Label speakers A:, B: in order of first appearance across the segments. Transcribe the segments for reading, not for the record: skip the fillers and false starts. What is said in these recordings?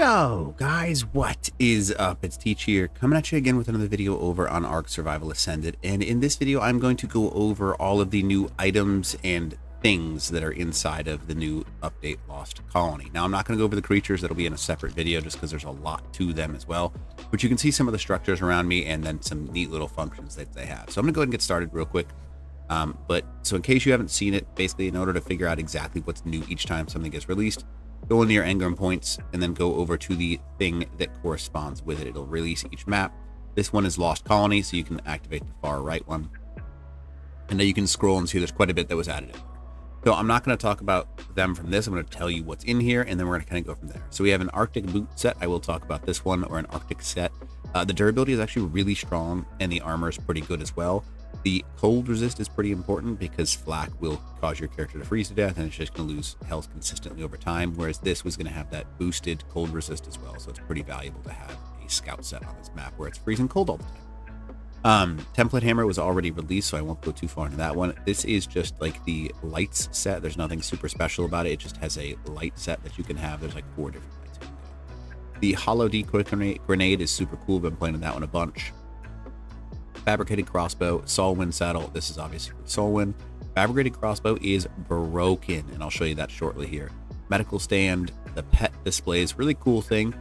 A: Yo, guys, what is up? It's Teach here, coming at you again with another video over on Ark Survival Ascended. And in this video, I'm going to go over all of the new items and things that are inside of the new update Lost Colony. Now, I'm not going to go over the creatures. That'll be in a separate video just because there's a lot to them as well. But you can see some of the structures around me and then some neat little functions that they have. So I'm going to go ahead and get started real quick. So in case you haven't seen it, basically in order to figure out exactly what's new each time something gets released, go into your engram points and then go over to the thing that corresponds with it. It'll release each map. This one is Lost Colony, so you can activate the far right one. And then you can scroll and see there's quite a bit that was added in. So I'm not going to talk about them from this. I'm going to tell you what's in here, and then we're going to kind of go from there. So we have an Arctic boot set. I will talk about this one, or an Arctic set. The durability is actually really strong, and the armor is pretty good as well. The cold resist is pretty important because flak will cause your character to freeze to death, and it's just going to lose health consistently over time, whereas this was going to have that boosted cold resist as well, so it's pretty valuable to have a scout set on this map where it's freezing cold all the time. Template hammer was already released, so I won't go too far into that one. This is just like the lights set. There's nothing super special about it. It just has a light set that you can have. There's like 4 different lights you can go. The Holo-decoy grenade is super cool. Been playing with that one a bunch. Fabricated crossbow, Solwind saddle. This is obviously for Solwind. Fabricated crossbow is broken, and I'll show you that shortly here. Medical stand, the pet display is a really cool thing.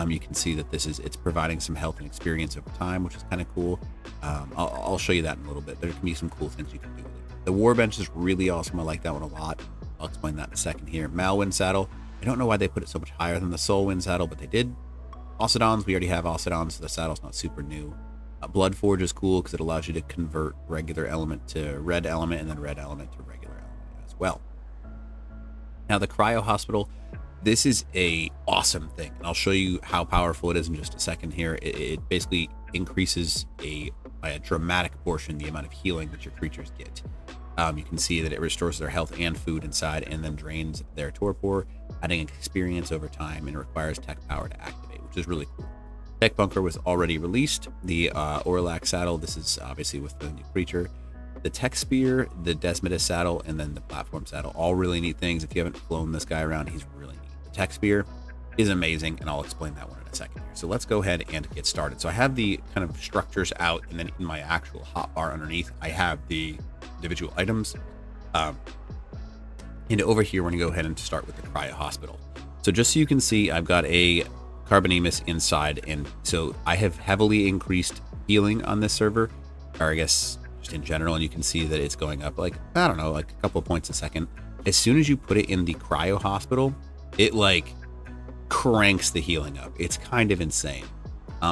A: You can see that it's providing some health and experience over time, which is kind of cool. I'll show you that in a little bit. There can be some cool things you can do with it. The Warbench is really awesome. I like that one a lot. I'll explain that in a second here. Malwind saddle. I don't know why they put it so much higher than the Solwind saddle, but they did. Osodons, we already have Osodons, so the saddle's not super new. Bloodforge is cool because it allows you to convert regular element to red element and then red element to regular element as well. Now the Cryo Hospital, this is a awesome thing, and I'll show you how powerful it is in just a second here. It basically increases by a dramatic portion the amount of healing that your creatures get. You can see that it restores their health and food inside and then drains their torpor, adding experience over time, and requires tech power to activate, which is really cool. Tech Bunker was already released. The Orlac saddle, this is obviously with the new creature. The Tech Spear, the Desmodus saddle, and then the Platform saddle, all really neat things. If you haven't flown this guy around, he's really neat. The Tech Spear is amazing, and I'll explain that one in a second here. So let's go ahead and get started. So I have the kind of structures out, and then in my actual hotbar underneath, I have the individual items. And over here, we're going to go ahead and start with the Cryo Hospital. So just so you can see, I've got a Carbonemus inside, and so I have heavily increased healing on this server, or I guess just in general, and you can see that it's going up like, I don't know, like a couple of points a second. As soon as you put it in the Cryo Hospital, it like cranks the healing up. It's kind of insane.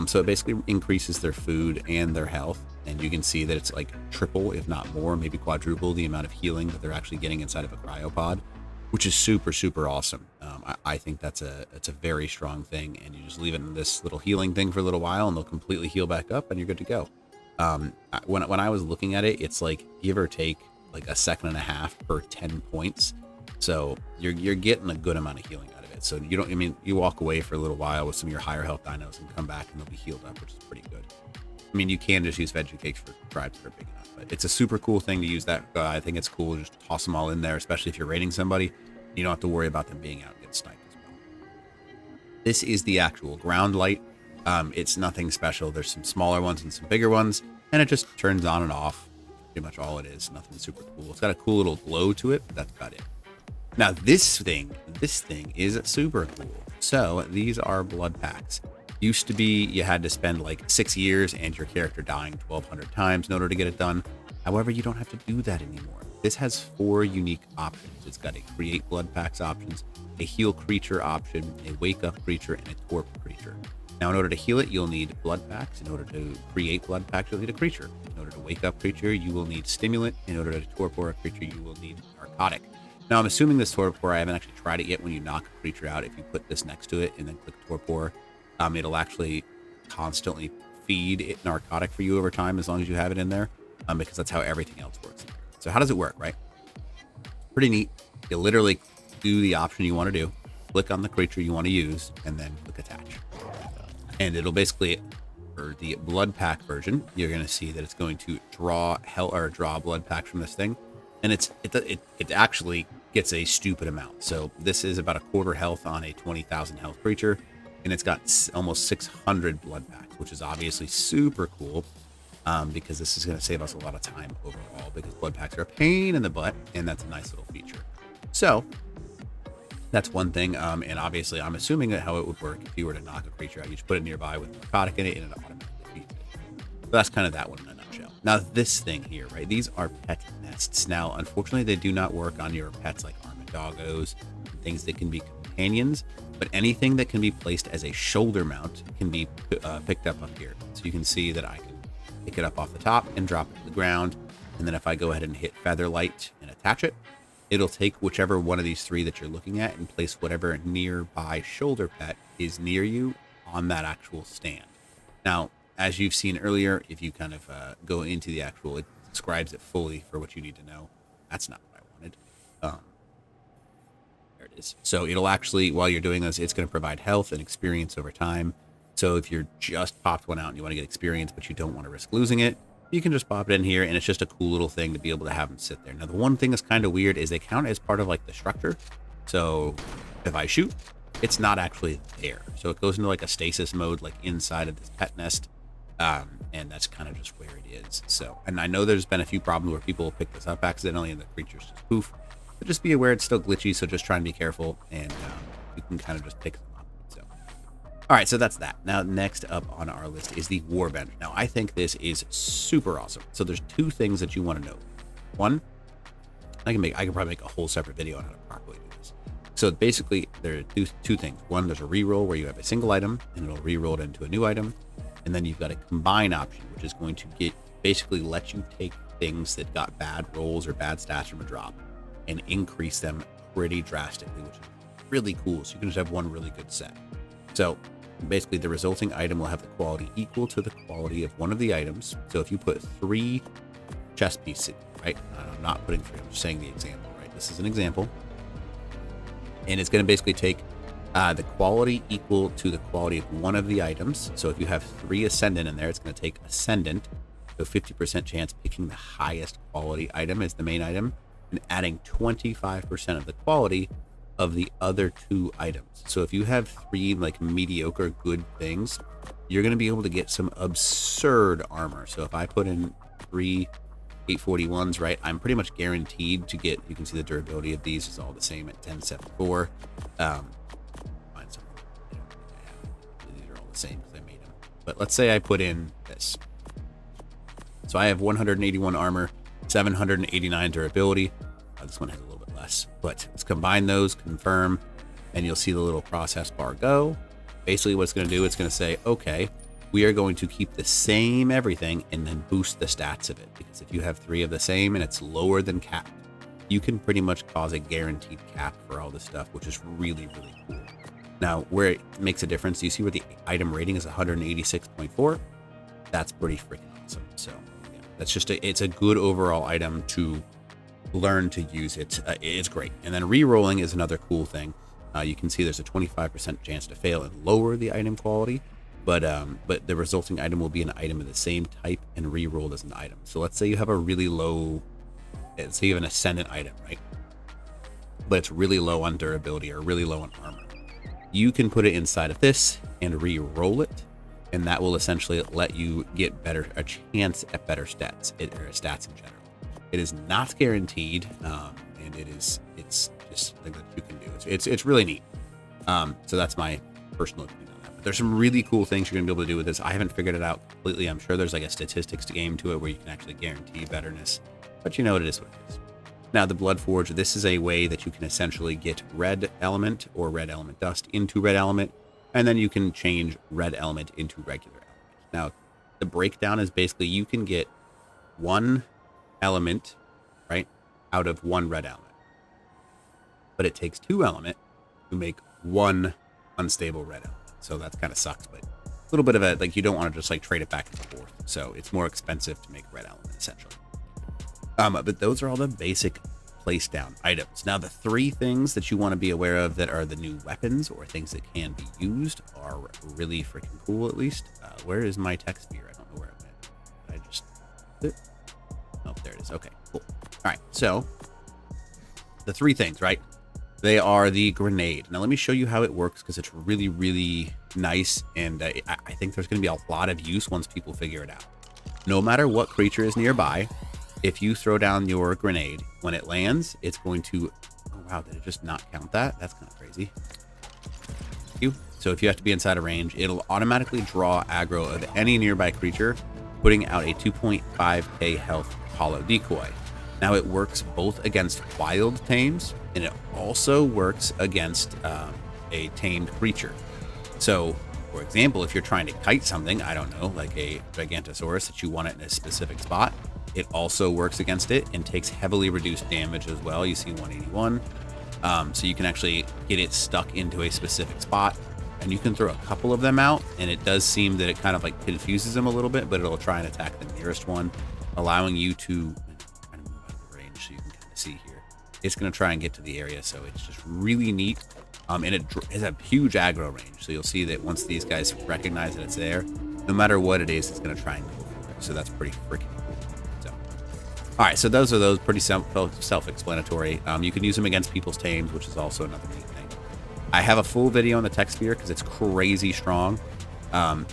A: So it basically increases their food and their health, and you can see that it's like triple, if not more, maybe quadruple the amount of healing that they're actually getting inside of a cryopod, which is super, super awesome. I think it's a very strong thing, and you just leave it in this little healing thing for a little while, and they'll completely heal back up, and you're good to go. When I was looking at it, it's like give or take like a second and a half per 10 points. So you're getting a good amount of healing out of it. So you walk away for a little while with some of your higher health dinos and come back and they'll be healed up, which is pretty good. I mean, you can just use veggie cakes for tribes that are big enough, but it's a super cool thing to use that. I think it's cool to just toss them all in there, especially if you're raiding somebody. You don't have to worry about them being out and get sniped as well. This is the actual ground light. It's nothing special. There's some smaller ones and some bigger ones, and it just turns on and off. Pretty much all it is. Nothing super cool. It's got a cool little glow to it, but that's about it. Now this thing is super cool. So these are blood packs. Used to be you had to spend like 6 years and your character dying 1,200 times in order to get it done. However, you don't have to do that anymore. This has 4 unique options. It's got a create blood packs options, a heal creature option, a wake up creature, and a torp creature. Now, in order to heal it, you'll need blood packs. In order to create blood packs, you'll need a creature. In order to wake up creature, you will need stimulant. In order to torpor a creature, you will need narcotic. Now, I'm assuming this torpor, I haven't actually tried it yet. When you knock a creature out, if you put this next to it and then click torpor, it'll actually constantly feed it narcotic for you over time as long as you have it in there, because that's how everything else works. So how does it work, right? Pretty neat. You literally do the option you want to do, click on the creature you want to use, and then click attach. And it'll basically, for the blood pack version, you're going to see that it's going to draw blood packs from this thing, and it actually gets a stupid amount. So this is about a quarter health on a 20,000 health creature. and it's got almost 600 blood packs, which is obviously super cool. Because this is going to save us a lot of time overall, because blood packs are a pain in the butt, and that's a nice little feature. So that's one thing. And obviously, I'm assuming that how it would work if you were to knock a creature out, you just put it nearby with narcotic in it, and it automatically feeds it. So that's kind of that one in a nutshell. Now, this thing here, right? These are pet nests. Now, unfortunately, they do not work on your pets like armadoggos, things that can be companions, but anything that can be placed as a shoulder mount can be picked up here. So you can see that I can pick it up off the top and drop it to the ground. And then if I go ahead and hit Featherlight and attach it, it'll take whichever one of these three that you're looking at and place whatever nearby shoulder pet is near you on that actual stand. Now, as you've seen earlier, if you kind of go into the actual, it describes it fully for what you need to know. That's not what I wanted. There it is. So it'll actually, while you're doing this, it's going to provide health and experience over time. So if you're just popped one out and you want to get experience, but you don't want to risk losing it, you can just pop it in here, and it's just a cool little thing to be able to have them sit there. Now, the one thing that's kind of weird is they count as part of like the structure. So if I shoot, it's not actually there. So it goes into like a stasis mode, like inside of this pet nest. And that's kind of just where it is. So, and I know there's been a few problems where people will pick this up accidentally and the creatures just poof. But just be aware it's still glitchy, so just try and be careful, and you can kind of just pick them up. So, all right, so that's that. Now, next up on our list is the Warbench. Now, I think this is super awesome. So there's two things that you want to know. One, I can probably make a whole separate video on how to properly do this. So basically, there are two things. One, there's a reroll where you have a single item, and it'll reroll it into a new item. And then you've got a combine option, which is going to basically let you take things that got bad rolls or bad stats from a drop and increase them pretty drastically, which is really cool. So you can just have one really good set. So basically, the resulting item will have the quality equal to the quality of one of the items. So if you put 3 chess pieces, right? I'm not putting 3, I'm just saying the example, right? This is an example. And it's going to basically take the quality equal to the quality of one of the items. So if you have 3 Ascendant in there, it's going to take Ascendant. So 50% chance picking the highest quality item as the main item, and adding 25% of the quality of the other 2 items. So if you have 3 like mediocre good things, you're going to be able to get some absurd armor. So if I put in 3 841s, right, I'm pretty much guaranteed to get, you can see the durability of these is all the same at 1074. These are all the same because I made them. But let's say I put in this. So I have 181 armor, 789 durability. This one has a little bit less, but let's combine those, confirm, and you'll see the little process bar go. Basically what it's going to do, it's going to say, okay, we are going to keep the same everything and then boost the stats of it. Because if you have 3 of the same and it's lower than capped, you can pretty much cause a guaranteed cap for all this stuff, which is really, really cool. Now, where it makes a difference, you see where the item rating is 186.4. That's pretty freaking awesome. So yeah, that's just it's a good overall item to learn to use it. It's great. And then re-rolling is another cool thing. You can see there's a 25% chance to fail and lower the item quality, but the resulting item will be an item of the same type and re-rolled as an item. So let's say you have a really low, let's say you have an Ascendant item, right? But it's really low on durability or really low on armor. You can put it inside of this and re-roll it, and that will essentially let you get a chance at better stats, or stats in general. It is not guaranteed, and it's just something that you can do. It's really neat. So that's my personal opinion on that. But there's some really cool things you're gonna be able to do with this. I haven't figured it out completely. I'm sure there's like a statistics game to it where you can actually guarantee betterness, but you know what it is what it is. Now, the Bloodforge, this is a way that you can essentially get red element or red element dust into red element, and then you can change red element into regular element. Now, the breakdown is basically you can get 1 element, right, out of 1 red element. But it takes 2 element to make 1 unstable red element. So that kind of sucks, but a little bit of a, like, you don't want to just like trade it back and forth. So it's more expensive to make red element, essentially. But those are all the basic place down items. Now, the 3 things that you want to be aware of that are the new weapons or things that can be used are really freaking cool, at least. Where is my tech spear? I don't know where it went. I just... Oh, there it is. Okay, cool. All right, so the 3 things, right? They are the grenade. Now let me show you how it works because it's really, really nice. And I think there's going to be a lot of use once people figure it out. No matter what creature is nearby, if you throw down your grenade, when it lands, it's going to... Oh, wow, did it just not count that? That's kind of crazy. So if you have to be inside a range, it'll automatically draw aggro of any nearby creature, putting out a 2.5k health Holo-decoy. Now it works both against wild tames, and it also works against a tamed creature. So, for example, if you're trying to kite something, I don't know, like a Gigantosaurus that you want it in a specific spot, it also works against it and takes heavily reduced damage as well. You see 181. So you can actually get it stuck into a specific spot, and you can throw a couple of them out, and it does seem that it kind of like confuses them a little bit, but it'll try and attack the nearest one, allowing you to kind of move out of the range so you can kind of see here. It's going to try and get to the area, so it's just really neat. And it has a huge aggro range, so you'll see that once these guys recognize that it's there, no matter what it is, it's going to try and go for it. So that's pretty freaking cool. So, all right, so those are those pretty self-explanatory. You can use them against people's tames, which is also another neat thing. I have a full video on the tech sphere because it's crazy strong.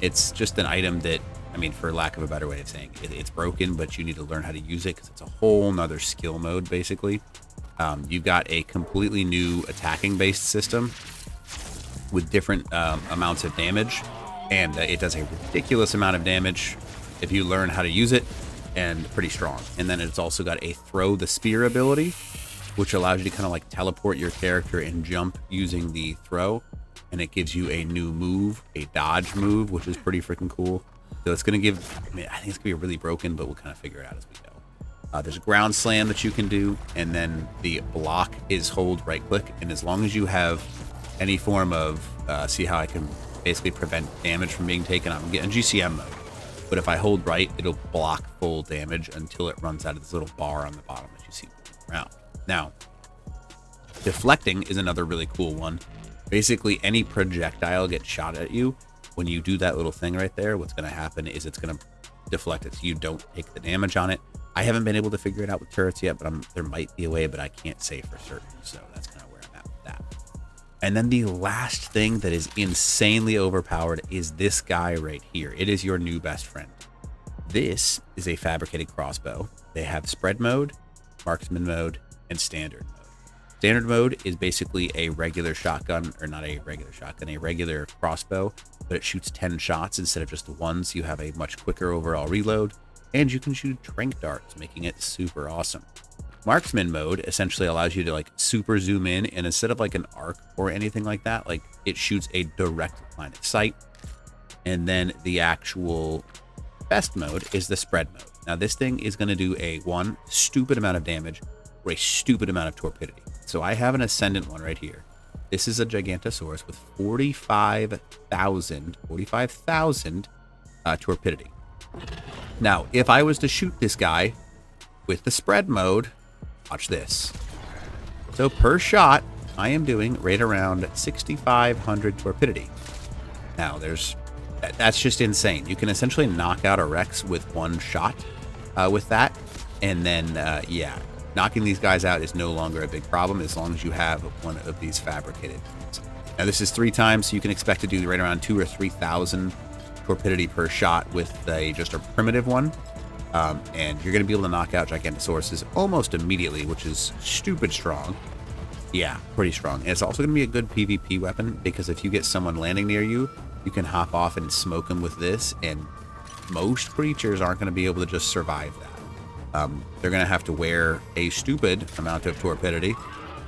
A: It's just an item that, I mean, for lack of a better way of saying it, it's broken, but you need to learn how to use it because it's a whole nother skill mode, basically. You've got a completely new attacking-based system with different amounts of damage, and it does a ridiculous amount of damage if you learn how to use it, and pretty strong. And then it's also got a throw the spear ability, which allows you to kind of like teleport your character and jump using the throw, and it gives you a new move, a dodge move, which is pretty freaking cool. So it's going to give, I mean, I think it's going to be really broken, but we'll kind of figure it out as we go. There's a ground slam that you can do, and then the block is hold right click, and as long as you have any form of, see how I can basically prevent damage from being taken, I'm getting GCM mode. But if I hold right, it'll block full damage until it runs out of this little bar on the bottom that you see around. Now, deflecting is another really cool one. Basically, any projectile gets shot at you. When you do that little thing right there, what's going to happen is it's going to deflect it so you don't take the damage on it. I haven't been able to figure it out with turrets yet, but there might be a way, but I can't say for certain. So that's kind of where I'm at with that. And then the last thing that is insanely overpowered is this guy right here. It is your new best friend. This is a fabricated crossbow. They have spread mode, marksman mode, and standard mode. Standard mode is basically a regular shotgun, or not a regular shotgun, a regular crossbow, but it shoots 10 shots instead of just the one, so you have a much quicker overall reload. And you can shoot tranq darts, making it super awesome. Marksman mode essentially allows you to like super zoom in, and instead of like an arc or anything like that, like it shoots a direct line of sight. And then the actual best mode is the spread mode. Now this thing is going to do a stupid amount of damage or a stupid amount of torpidity. So I have an ascendant one right here. This is a Gigantosaurus with 45,000 torpidity. Now, if I was to shoot this guy with the spread mode, watch this. So per shot, I am doing right around 6,500 torpidity. Now, that's just insane. You can essentially knock out a Rex with one shot with that. And then, yeah, knocking these guys out is no longer a big problem as long as you have one of these fabricated ones. Now, this is 3 times, so you can expect to do right around 2,000 or 3,000 torpidity per shot with just a primitive one, and you're going to be able to knock out Gigantosauruses almost immediately, which is stupid strong. Yeah, pretty strong. And it's also going to be a good PvP weapon because if you get someone landing near you, you can hop off and smoke them with this, and most creatures aren't going to be able to just survive that. They're going to have to wear a stupid amount of torpidity,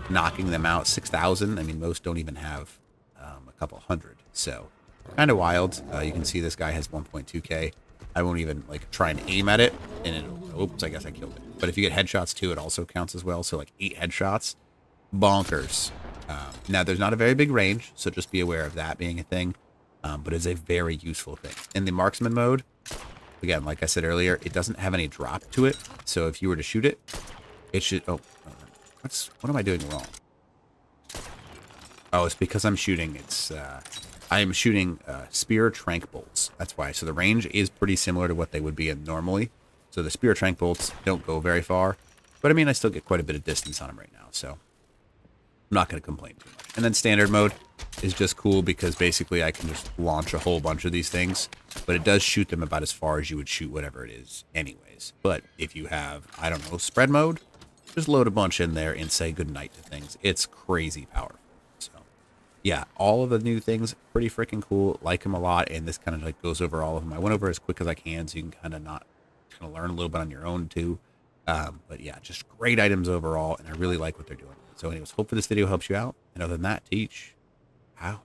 A: knocking them out 6,000. I mean, most don't even have a couple hundred, so kind of wild. You can see this guy has 1.2k. I won't even like try and aim at it, and it'll, oops, I guess I killed it. But if you get headshots too, it also counts as well. So like 8 headshots, bonkers. Now there's not a very big range, so just be aware of that being a thing. But it's a very useful thing. In the marksman mode, again, like I said earlier, it doesn't have any drop to it. So if you were to shoot it, it should. Oh, what am I doing wrong? Oh, it's because I'm shooting. I am shooting spear tranq bolts. That's why. So the range is pretty similar to what they would be in normally. So the spear tranq bolts don't go very far. But I mean, I still get quite a bit of distance on them right now. So I'm not going to complain too much. And then standard mode is just cool because basically I can just launch a whole bunch of these things, but it does shoot them about as far as you would shoot whatever it is anyways. But if you have, I don't know, spread mode, just load a bunch in there and say goodnight to things. It's crazy powerful. So yeah, all of the new things, pretty freaking cool. Like them a lot. And this kind of like goes over all of them. I went over as quick as I can so you can kind of learn a little bit on your own too. But yeah, just great items overall. And I really like what they're doing. So anyways, hope this video helps you out. And other than that, teach out.